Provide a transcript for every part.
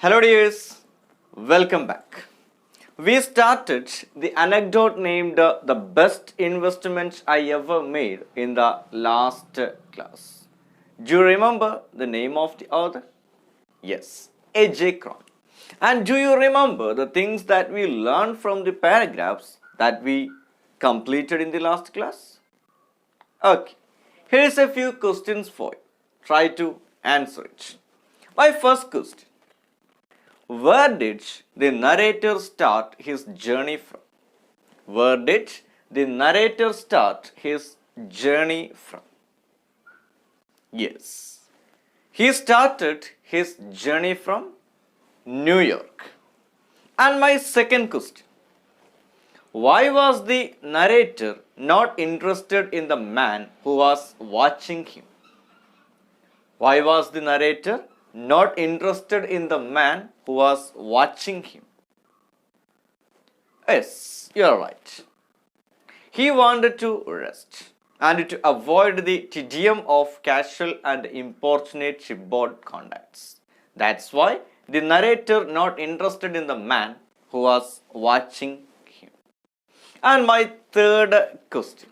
Hello dears, welcome back. We started the anecdote named The Best Investment I Ever Made in the last class. Do you remember the name of the author? Yes, A.J. Cronin. And do you remember the things that we learned from the paragraphs that we completed in the last class? Okay, here is a few questions for you. Try to answer it. My first question. Where did the narrator start his journey from? Where did the narrator start his journey from? Yes, he started his journey from New York. And my second question. Why was the narrator not interested in the man who was watching him? Why was the narrator not interested in the man who was watching him? Yes, you are right. He wanted to rest and to avoid the tedium of casual and importunate shipboard contacts. That's why the narrator not interested in the man who was watching him. And my third question.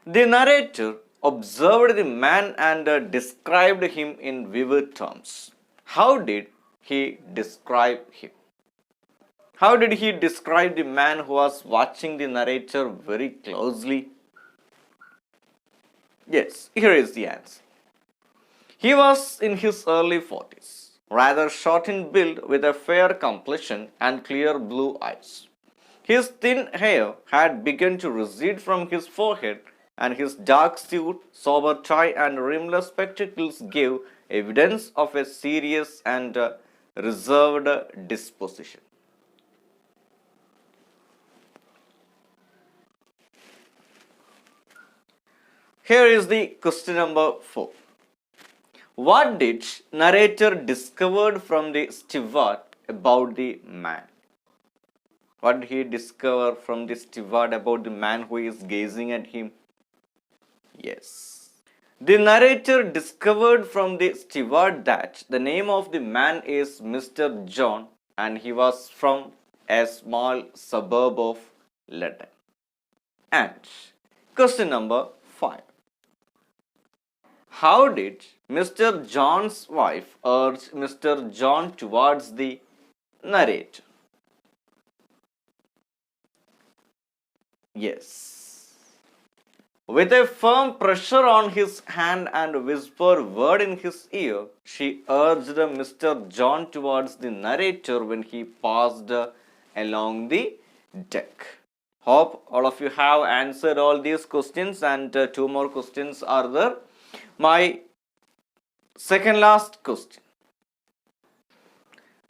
The narrator observed the man and described him in vivid terms. How did he describe him? How did he describe the man who was watching the narrator very closely? Yes, here is the answer. He was in his early 40s, rather short in build with a fair complexion and clear blue eyes. His thin hair had begun to recede from his forehead, and his dark suit, sober tie, and rimless spectacles gave evidence of a serious and reserved disposition. Here is the question number 4. What did narrator discovered from the steward about the man? What did he discover from the steward about the man who is gazing at him? Yes. The narrator discovered from the steward that the name of the man is Mr. John and he was from a small suburb of London. And question number 5. How did Mr. John's wife urge Mr. John towards the narrator? Yes. With a firm pressure on his hand and a whispered word in his ear, she urged Mr. John towards the narrator when he passed along the deck. Hope all of you have answered all these questions, and two more questions are there. My second last question.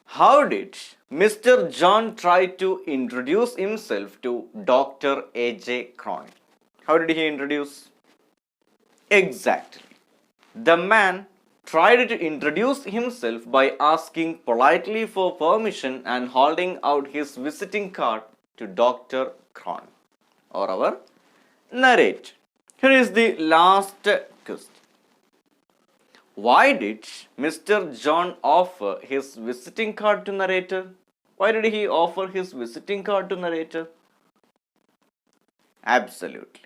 How did Mr. John try to introduce himself to Dr. A.J. Cronin? How did he introduce? Exactly. The man tried to introduce himself by asking politely for permission and holding out his visiting card to Dr. Cronin, or our narrator. Here is the last question. Why did Mr. John offer his visiting card to narrator? Why did he offer his visiting card to narrator? Absolutely.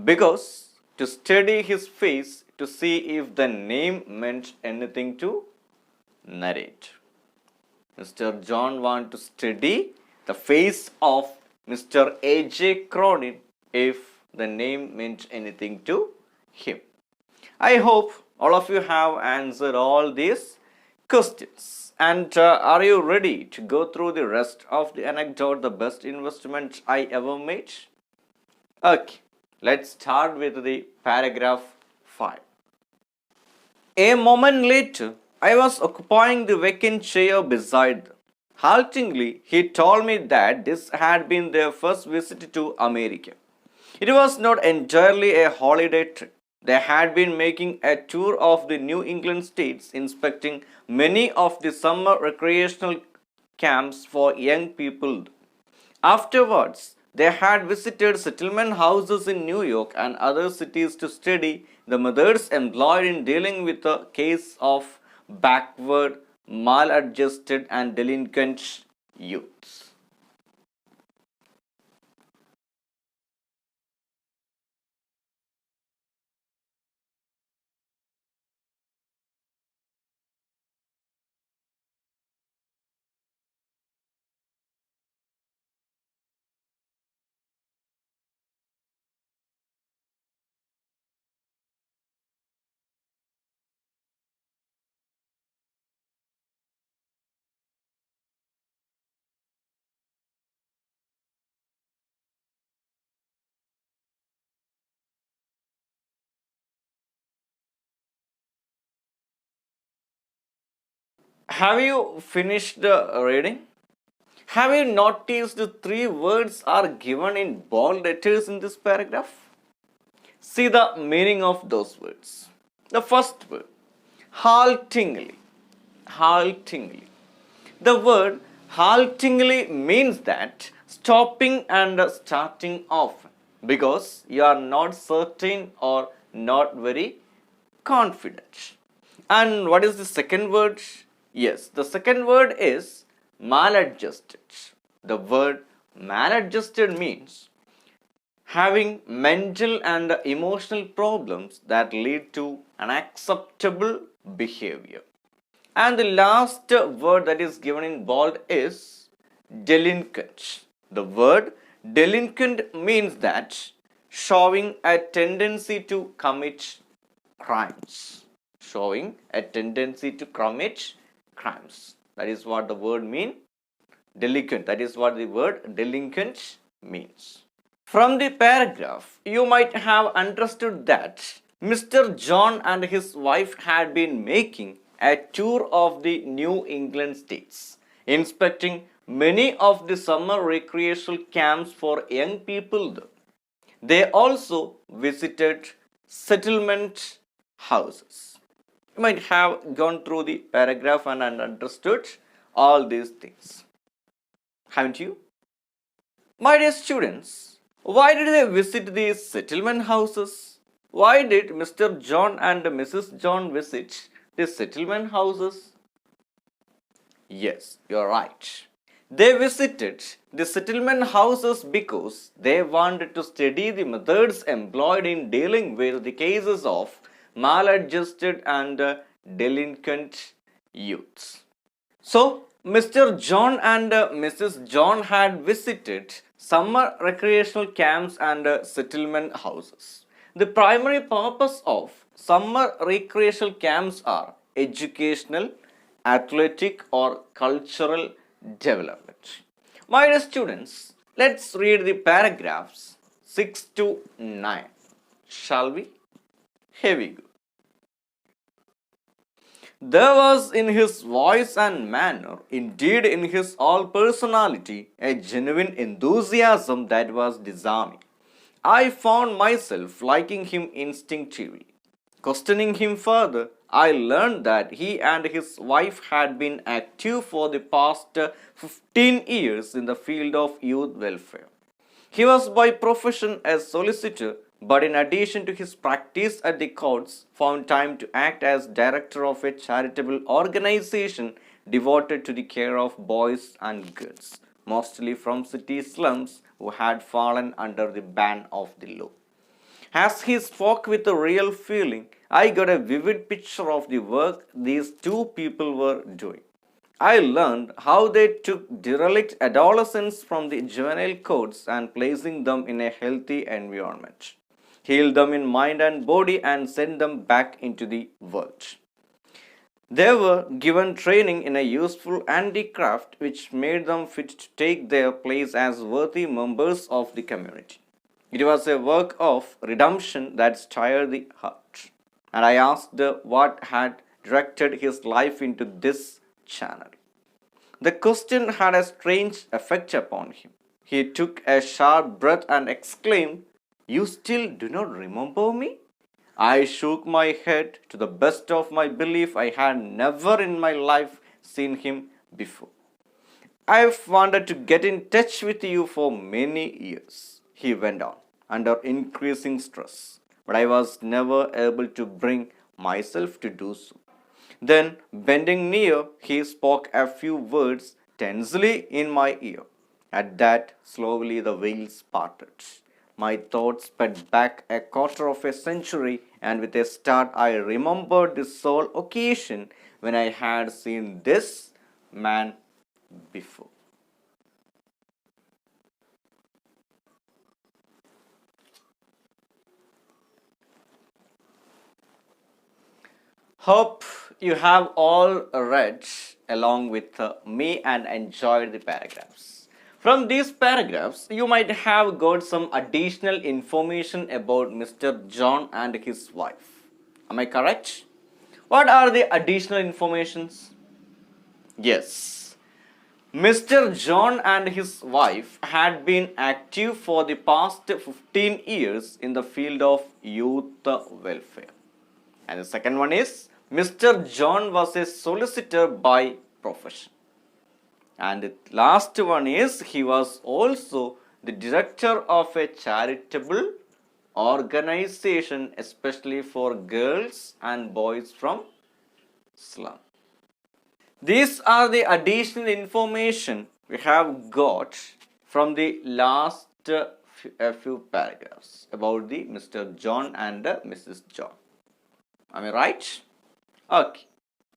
Because to study his face to see if the name meant anything to narrator. Mr. John wanted to study the face of Mr. A.J. Cronin if the name meant anything to him. I hope all of you have answered all these questions. And are you ready to go through the rest of the anecdote, the best investment I ever made? Okay, let's start with the paragraph 5. A moment later, I was occupying the vacant chair beside them. Haltingly, he told me that this had been their first visit to America. It was not entirely a holiday trip. They had been making a tour of the New England states, inspecting many of the summer recreational camps for young people. Afterwards, they had visited settlement houses in New York and other cities to study the methods employed in dealing with the case of backward, maladjusted, and delinquent youths. Have you finished the reading? Have you noticed the three words are given in bold letters in this paragraph? See the meaning of those words. The first word, haltingly. Haltingly. The word haltingly means that stopping and starting off because you are not certain or not very confident. And what is the second word? Yes, the second word is maladjusted. The word maladjusted means having mental and emotional problems that lead to unacceptable behavior. And the last word that is given in bold is delinquent. The word delinquent means that showing a tendency to commit crimes. Showing a tendency to commit crimes. That is what the word means. Delinquent. That is what the word delinquent means. From the paragraph, you might have understood that Mr. John and his wife had been making a tour of the New England states, inspecting many of the summer recreational camps for young people there. They also visited settlement houses. You might have gone through the paragraph and understood all these things. Haven't you? My dear students, why did they visit these settlement houses? Why did Mr. John and Mrs. John visit the settlement houses? Yes, you're right. They visited the settlement houses because they wanted to study the methods employed in dealing with the cases of maladjusted and delinquent youths. So, Mr. John and Mrs. John had visited summer recreational camps and settlement houses. The primary purpose of summer recreational camps are educational, athletic, or cultural development. My dear students, let's read the paragraphs 6 to 9. Shall we? Here we go. There was in his voice and manner, indeed in his whole personality, a genuine enthusiasm that was disarming. I found myself liking him instinctively. Questioning him further, I learned that he and his wife had been active for the past 15 years in the field of youth welfare. He was by profession a solicitor, but in addition to his practice at the courts, found time to act as director of a charitable organization devoted to the care of boys and girls, mostly from city slums who had fallen under the ban of the law. As he spoke with a real feeling, I got a vivid picture of the work these two people were doing. I learned how they took derelict adolescents from the juvenile courts and placing them in a healthy environment, healed them in mind and body, and sent them back into the world. They were given training in a useful handicraft which made them fit to take their place as worthy members of the community. It was a work of redemption that stirred the heart. And I asked what had directed his life into this channel. The question had a strange effect upon him. He took a sharp breath and exclaimed, "You still do not remember me?" I shook my head. To the best of my belief, I had never in my life seen him before. "I've wanted to get in touch with you for many years," he went on, under increasing stress, "but I was never able to bring myself to do so. Then, bending near, he spoke a few words tensely in my ear. At that, slowly the veils parted. My thoughts sped back a quarter of a century, and with a start, I remembered the sole occasion when I had seen this man before. Hope you have all read along with me and enjoyed the paragraphs. From these paragraphs, you might have got some additional information about Mr. John and his wife. Am I correct? What are the additional informations? Yes. Mr. John and his wife had been active for the past 15 years in the field of youth welfare. And the second one is Mr. John was a solicitor by profession. And the last one is he was also the director of a charitable organization, especially for girls and boys from slum. These are the additional information we have got from the last few paragraphs about the Mr. John and Mrs. John. Am I right? Okay.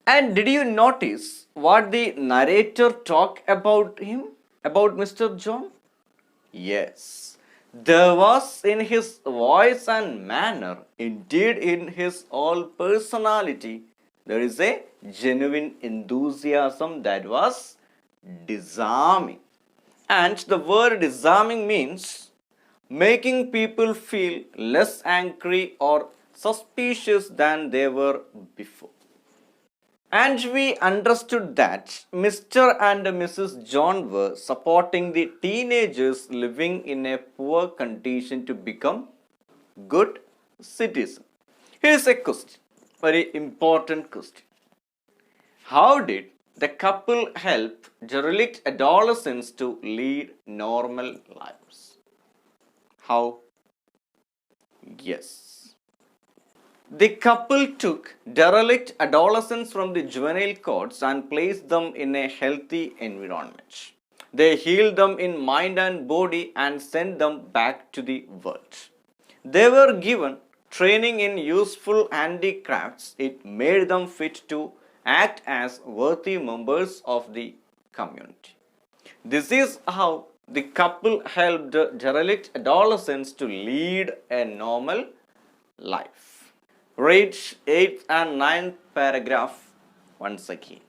And did you notice what the narrator talked about him, about Mr. John? Yes. There was in his voice and manner, indeed in his whole personality, there is a genuine enthusiasm that was disarming. And the word disarming means making people feel less angry or suspicious than they were before. And we understood that Mr. and Mrs. John were supporting the teenagers living in a poor condition to become good citizens. Here's a question, very important question. How did the couple help derelict adolescents to lead normal lives? How? Yes. The couple took derelict adolescents from the juvenile courts and placed them in a healthy environment. They healed them in mind and body and sent them back to the world. They were given training in useful handicrafts. It made them fit to act as worthy members of the community. This is how the couple helped derelict adolescents to lead a normal life. Read 8th and 9th paragraph once again.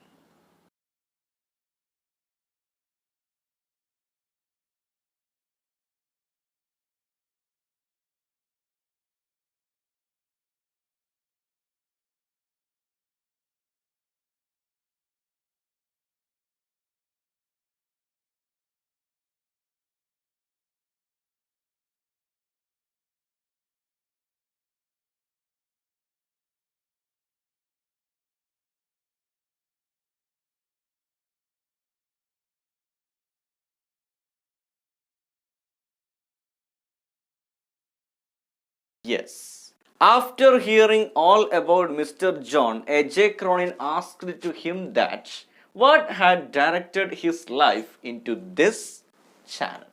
Yes. After hearing all about Mr. John, A.J. Cronin asked to him that what had directed his life into this channel.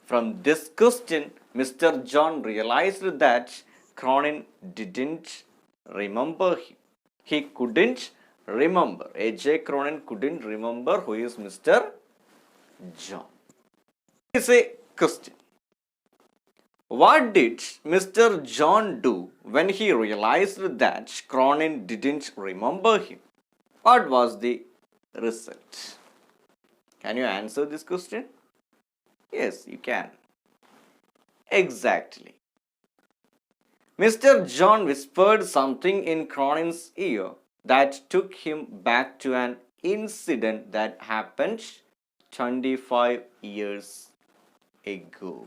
From this question, Mr. John realized that Cronin didn't remember him. He couldn't remember. A.J. Cronin couldn't remember who is Mr. John. It's a question. What did Mr. John do when he realized that Cronin didn't remember him? What was the result? Can you answer this question? Yes, you can. Exactly. Mr. John whispered something in Cronin's ear that took him back to an incident that happened 25 years ago.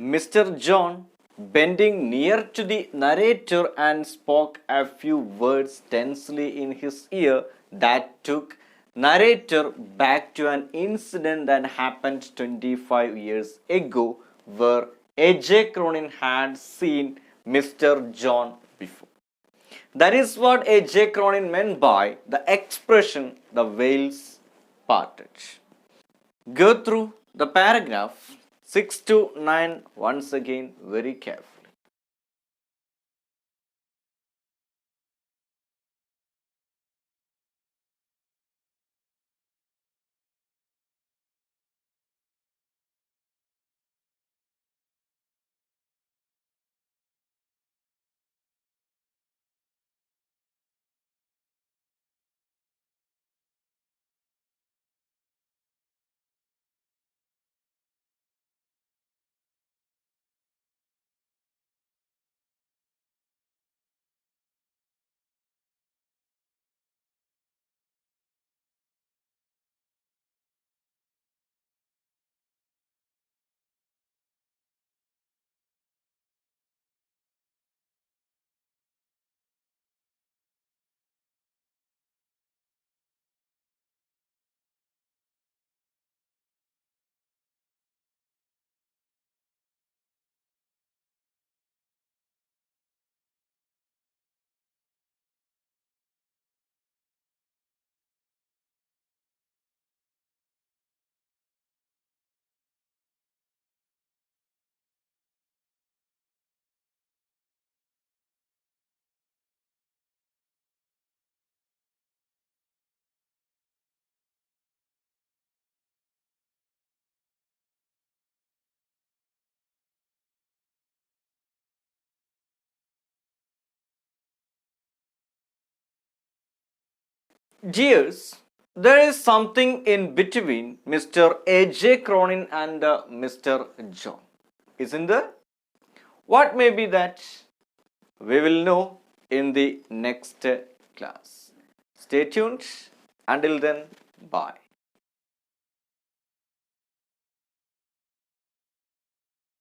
Mr. John, bending near to the narrator and spoke a few words tensely in his ear that took narrator back to an incident that happened 25 years ago where A.J. Cronin had seen Mr. John before. That is what A.J. Cronin meant by the expression the veils parted. Go through the paragraph 6 to 9 once again very carefully. Dears, there is something in between Mr. A.J. Cronin and Mr. John. Isn't there? What may be that? We will know in the next class. Stay tuned. Until then, bye.